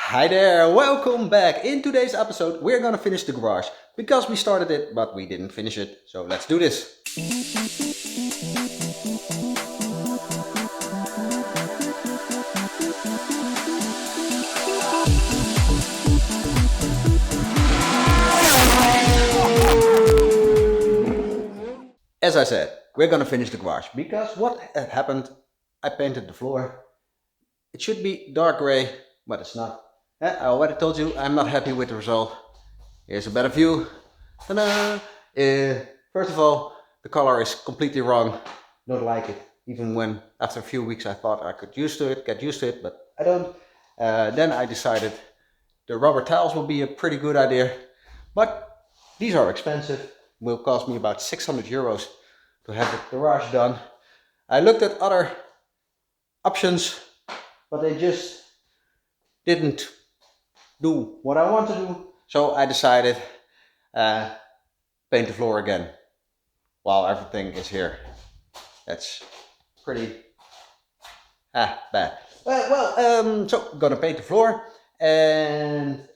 Hi there, welcome back. In today's episode we're gonna finish the garage because we started it but we didn't finish it. So let's do this. As I said, we're gonna finish the garage because what had happened, I painted the floor. It should be dark gray, but it's not. I already told you I'm not happy with the result. Here's a better view. Ta-da! First of all, the color is completely wrong. Don't like it. Even when after a few weeks I thought I could get used to it, but I don't. Then I decided the rubber tiles will be a pretty good idea, but these are expensive. Will cost me about 600 euros to have the garage done. I looked at other options, but they just didn't do what I want to do. So I decided paint the floor again while everything is here. That's pretty bad. So I'm gonna paint the floor, and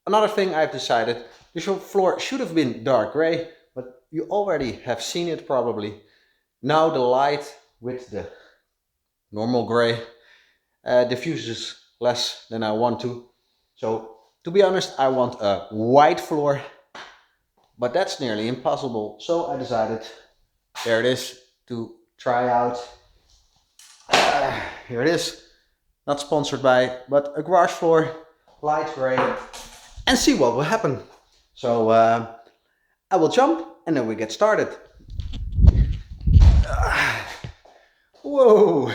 another thing I've decided, the floor should have been dark gray, but you already have seen it probably. Now the light with the normal gray diffuses less than I want to. So to be honest, I want a white floor, but that's nearly impossible. So I decided, there it is, to try out. Here it is, not sponsored by, but a garage floor, light gray, and see what will happen. So I will jump and then we get started. Whoa,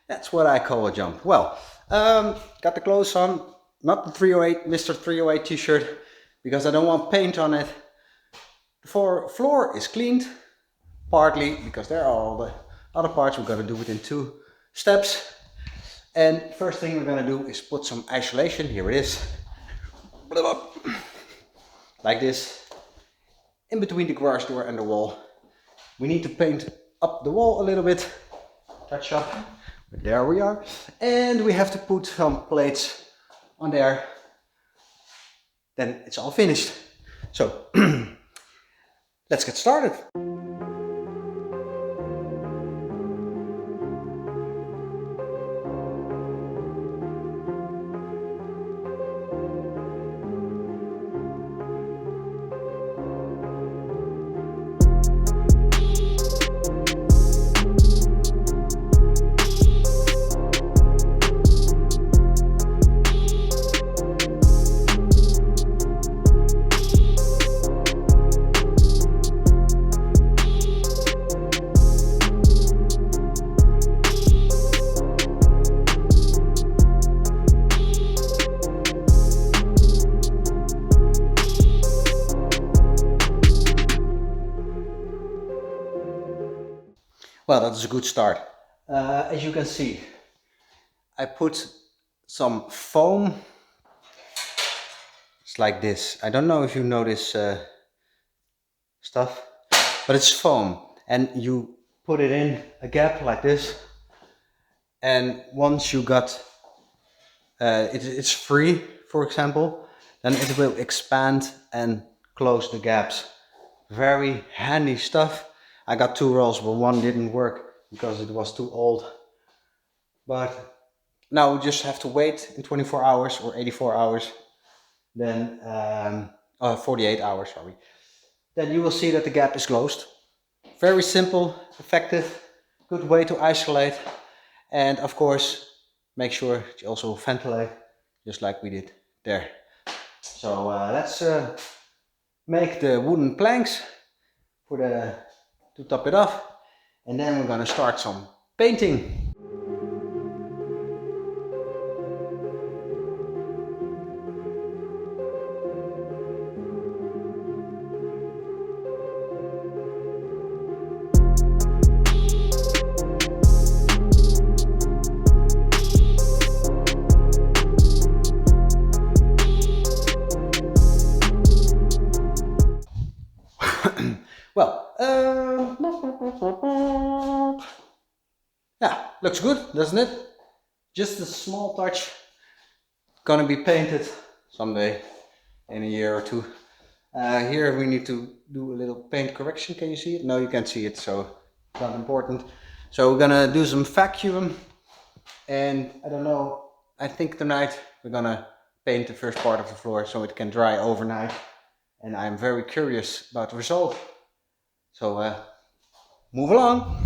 that's what I call a jump. Well, got the clothes on, not the 308, Mr. 308 t-shirt, because I don't want paint on it. The floor is cleaned, partly because there are all the other parts. We're going to do it in 2 steps. And first thing we're going to do is put some isolation. Here it is. Like this, in between the garage door and the wall. We need to paint up the wall a little bit, touch up, but there we are. And we have to put some plates on there, then it's all finished. So let's get started. Well, that is a good start. As you can see, I put some foam. It's like this. I don't know if you know this stuff, but it's foam. And you put it in a gap like this. And once you got, it's free, for example, then it will expand and close the gaps. Very handy stuff. I got 2 rolls, but one didn't work because it was too old. But now we just have to wait in 24 hours or 84 hours. Then 48 hours, sorry. Then you will see that the gap is closed. Very simple, effective, good way to isolate. And of course, make sure you also ventilate, just like we did there. So let's make the wooden planks to top it off, and then we're gonna start some painting. Well, yeah, looks good, doesn't it? Just a small touch gonna be painted someday in a year or two. Here we need to do a little paint correction. Can you see it? No, you can't see it, so not important. So we're gonna do some vacuum, and I don't know, I think tonight we're gonna paint the first part of the floor so it can dry overnight, and I'm very curious about the result. So move along.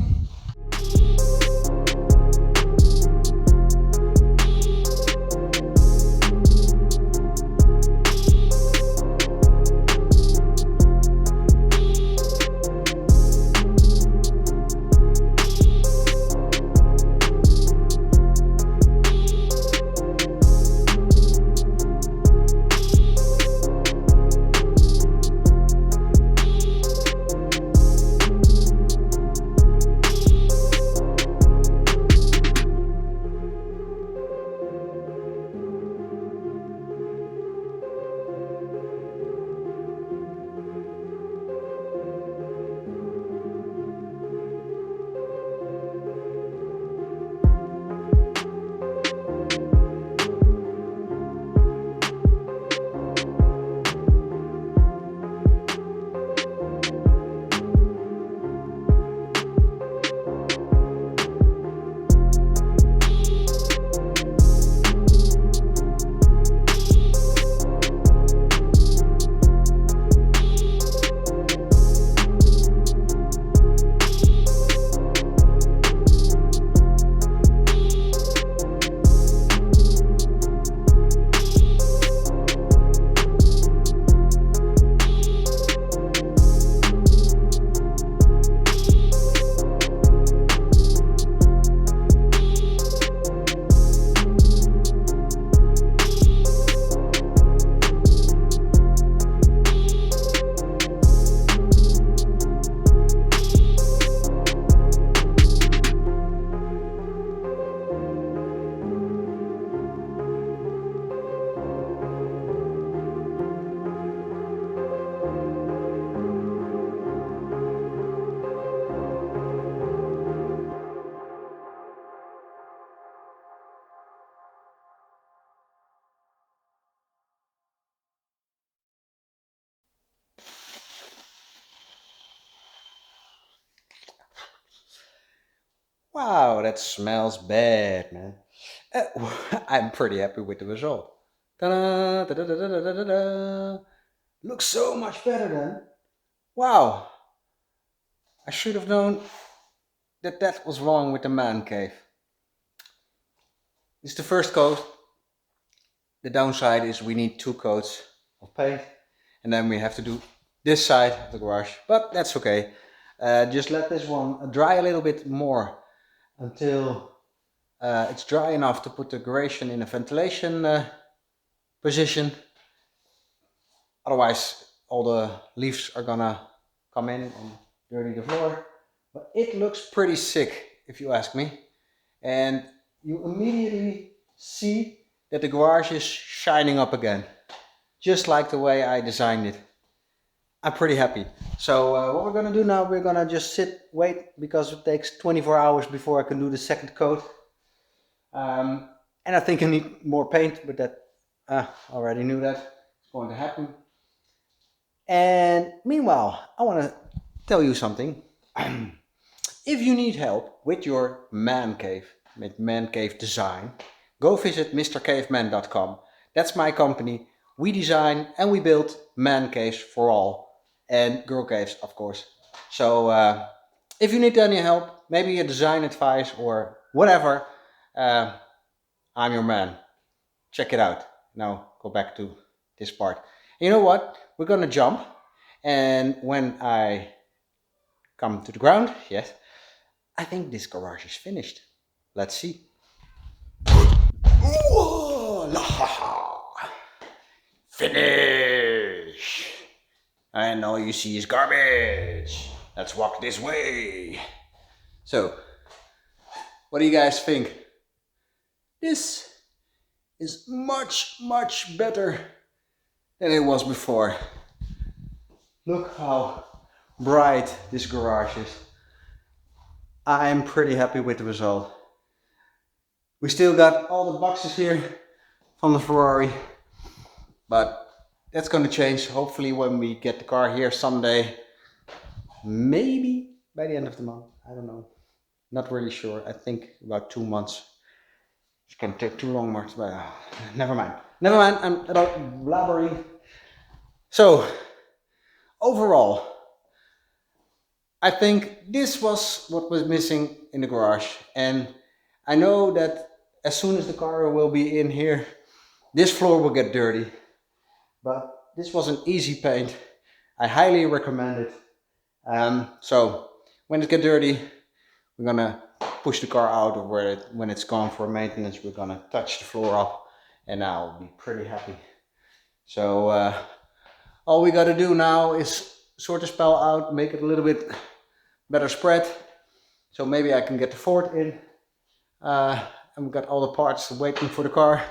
Wow, that smells bad, man. I'm pretty happy with the result. Ta-da, da-da-da-da-da-da-da. Looks so much better then. Wow, I should have known that that was wrong with the man cave. It's the first coat. The downside is we need 2 coats of paint, and then we have to do this side of the garage, but that's okay. Just let this one dry a little bit more until it's dry enough to put the garage in a ventilation position. Otherwise all the leaves are gonna come in and dirty the floor. But it looks pretty sick if you ask me. And you immediately see that the garage is shining up again, just like the way I designed it. I'm pretty happy. So what we're gonna do now, we're gonna just wait, because it takes 24 hours before I can do the second coat. And I think I need more paint, but that already knew that it's going to happen. And meanwhile, I want to tell you something. If you need help with your man cave, with man cave design, go visit mrcaveman.com. That's my company. We design and we build man caves for all, and girl caves, of course. So if you need any help, maybe a design advice or whatever, I'm your man. Check it out. Now go back to this part. You know what? We're gonna jump, and when I come to the ground, yes, I think this garage is finished. Let's see. Finish! And all you see is garbage. Let's walk this way. So, what do you guys think? This is much, much better than it was before. Look how bright this garage is. I'm pretty happy with the result. We still got all the boxes here from the Ferrari. But that's going to change hopefully when we get the car here someday. Maybe by the end of the month. I don't know. Not really sure. I think about 2 months. It can take too long, but never mind. Never mind. I'm about blabbering. So overall, I think this was what was missing in the garage, and I know that as soon as the car will be in here, this floor will get dirty. But this was an easy paint. I highly recommend it. So when it gets dirty, we're gonna push the car out, or when it's gone for maintenance, we're gonna touch the floor up, and I'll be pretty happy. So all we gotta do now is sort the spell out, make it a little bit better spread. So maybe I can get the Ford in. And we've got all the parts waiting for the car.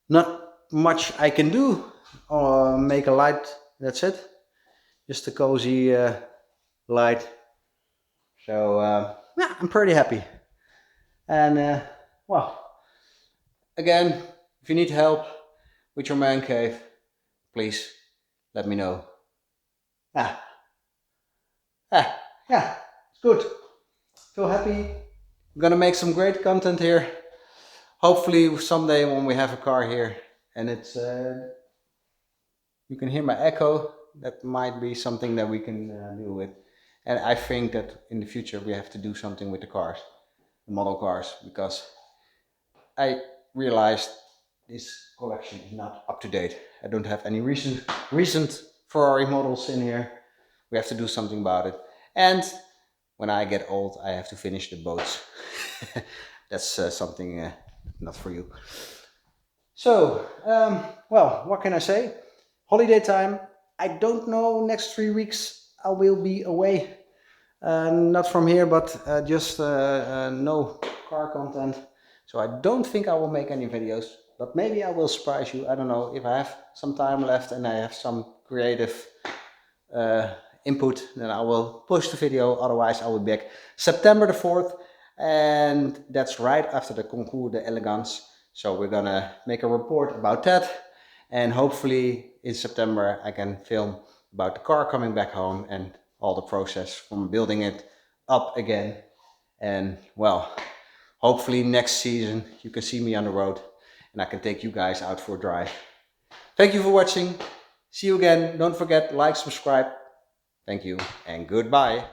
Not much I can do. Make a light, that's it. Just a cozy light. So yeah, I'm pretty happy. And well, again, if you need help with your man cave, please let me know. Yeah, it's good. Feel happy. I'm gonna make some great content here. Hopefully someday when we have a car here and it's you can hear my echo, that might be something that we can deal with. And I think that in the future we have to do something with the cars, the model cars, because I realized this collection is not up to date. I don't have any recent Ferrari models in here. We have to do something about it. And when I get old, I have to finish the boats. That's something not for you. So, well, what can I say? Holiday time. I don't know, next 3 weeks I will be away. Not from here, but just no car content. So I don't think I will make any videos, but maybe I will surprise you. I don't know, if I have some time left and I have some creative input, then I will push the video. Otherwise I will be back September the 4th, and that's right after the Concours d'Elegance. So we're gonna make a report about that, and hopefully in September I can film about the car coming back home and all the process from building it up again. And well, hopefully next season you can see me on the road and I can take you guys out for a drive. Thank you for watching. See you again. Don't forget, like, subscribe. Thank you and goodbye.